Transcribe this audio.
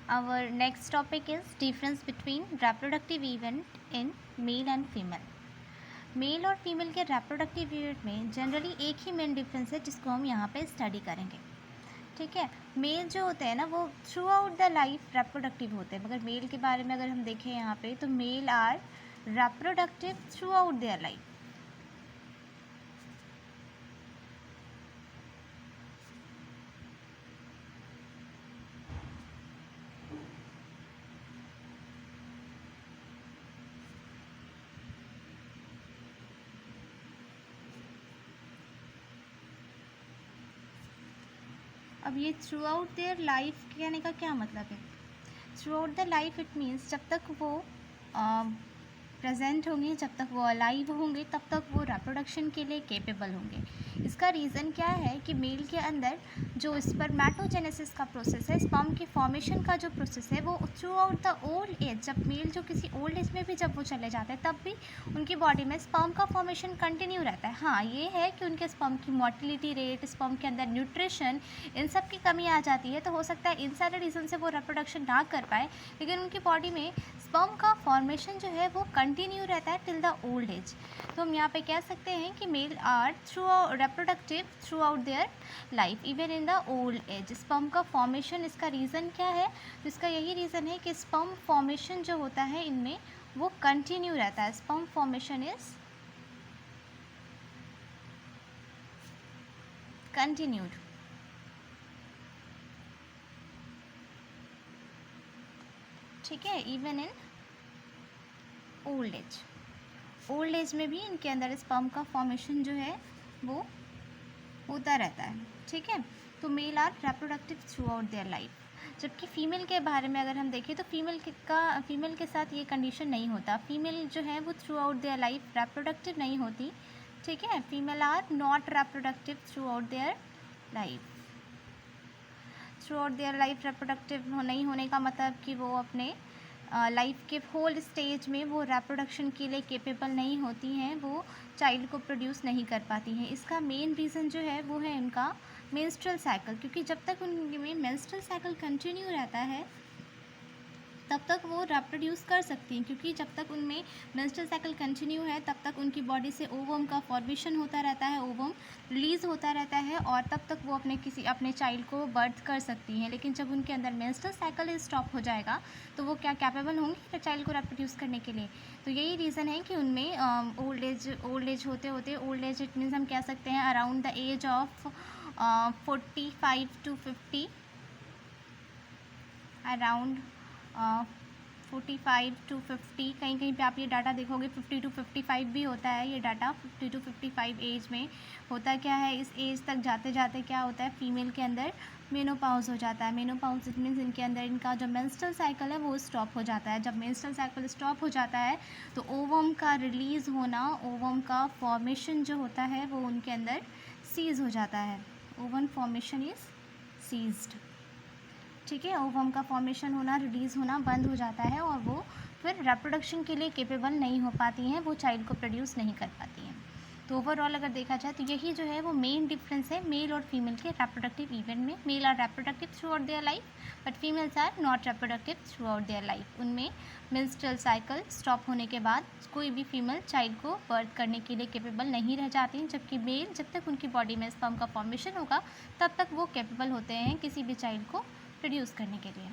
Our next topic is difference between reproductive event in male and female. Male और female के reproductive event में generally एक ही main difference है जिसको हम यहाँ पे स्टडी करेंगे. ठीक है. मेल जो होते हैं ना वो through out the life reproductive होते हैं, मगर मेल के बारे में अगर हम देखें यहाँ पे तो male are reproductive throughout their life. अब ये थ्रू आउट देयर लाइफ कहने का क्या मतलब है? Through out the life it means जब तक वो प्रेजेंट होंगे, जब तक वो अलाइव होंगे, तब तक वो रिप्रोडक्शन के लिए केपेबल होंगे. इसका रीज़न क्या है कि मेल के अंदर जो स्पर्मेटोजेनेसिस का प्रोसेस है, स्पर्म के फॉर्मेशन का जो प्रोसेस है, वो through out the old as, जब मेल जो किसी ओल्ड एज में भी जब वो चले जाते हैं तब भी उनकी बॉडी में स्पर्म का फॉर्मेशन कंटिन्यू रहता है. हाँ, ये है कि उनके स्पर्म की मोटिलिटी रेट, स्पर्म के अंदर न्यूट्रिशन, इन सब की कमी आ जाती है, तो हो सकता है इन सारे रीज़न से वो रिप्रोडक्शन ना कर पाए, लेकिन उनकी बॉडी में स्पर्म का फॉर्मेशन जो है वो कंटिन्यू रहता है टिल द ओल्ड एज. तो हम यहाँ पे कह सकते हैं कि male are reproductive throughout their life even in the old age. Sperm का फॉर्मेशन, इसका रीज़न क्या है? तो इसका यही रीज़न है कि स्पर्म फॉर्मेशन जो होता है इनमें वो कंटिन्यू रहता है. Sperm formation is continued. ठीक है, even in old age. Old age में भी इनके अंदर स्पर्म का फॉर्मेशन जो है वो होता रहता है. ठीक है, तो male are reproductive throughout their life. जबकि फ़ीमेल के बारे में अगर हम देखें तो फीमेल के साथ ये कंडीशन नहीं होता. फीमेल जो है वो throughout their life reproductive नहीं होती. ठीक है, female are not reproductive throughout their life. Throughout their life reproductive नहीं होने का मतलब कि वो अपने लाइफ के होल स्टेज में वो रिप्रोडक्शन के लिए केपेबल नहीं होती हैं, वो चाइल्ड को प्रोड्यूस नहीं कर पाती हैं. इसका मेन रीज़न जो है वो है उनका मेंस्ट्रुअल साइकिल, क्योंकि जब तक उनमें मेंस्ट्रुअल साइकिल कंटिन्यू रहता है तब तक वो रिप्रोड्यूस कर सकती हैं, क्योंकि जब तक उनमें मेंस्ट्रुअल साइकिल कंटिन्यू है तब तक उनकी बॉडी से ओवम का फॉर्मेशन होता रहता है, ओवम रिलीज़ होता रहता है, और तब तक वो अपने चाइल्ड को बर्थ कर सकती हैं. लेकिन जब उनके अंदर मेंस्ट्रुअल साइकिल स्टॉप हो जाएगा तो वो क्या कैपेबल होंगी चाइल्ड को रिप्रोड्यूस करने के लिए? तो यही रीज़न है कि उनमें ओल्ड एज होते ओल्ड एज इट मीन्स हम कह सकते हैं around the age of 45 to 50, around 45 to 50. कहीं कहीं पे आप ये डाटा देखोगे 50 to 55 भी होता है. ये डाटा 50 to 55 एज में होता क्या है, इस एज तक जाते जाते क्या होता है, फीमेल के अंदर मेनोपॉज हो जाता है. मेनोपॉज इट मीन्स इनके अंदर इनका जो मेंस्ट्रुअल साइकिल है वो स्टॉप हो जाता है. जब मेंस्ट्रुअल साइकिल स्टॉप हो जाता है तो ओवम का रिलीज़ होना, ओवम का फॉर्मेशन जो होता है वो उनके अंदर सीज हो जाता है. Ovum formation is ceased. ठीक है, ओवम का फॉर्मेशन होना, रिलीज़ होना बंद हो जाता है और वो फिर रिप्रोडक्शन के लिए केपेबल नहीं हो पाती हैं, वो चाइल्ड को प्रोड्यूस नहीं कर पाती हैं. तो ओवरऑल अगर देखा जाए तो यही जो है वो मेन डिफरेंस है मेल और फीमेल के रिप्रोडक्टिव इवेंट में. Male are reproductive throughout their life but females are not reproductive throughout their life. उनमें मेंस्ट्रुअल साइकिल स्टॉप होने के बाद कोई भी फीमेल चाइल्ड को बर्थ करने के लिए केपेबल नहीं रह जाती, जबकि मेल जब तक उनकी बॉडी में स्पर्म का फॉर्मेशन होगा तब तक वो केपेबल होते हैं किसी भी चाइल्ड को प्रोड्यूस करने के लिए.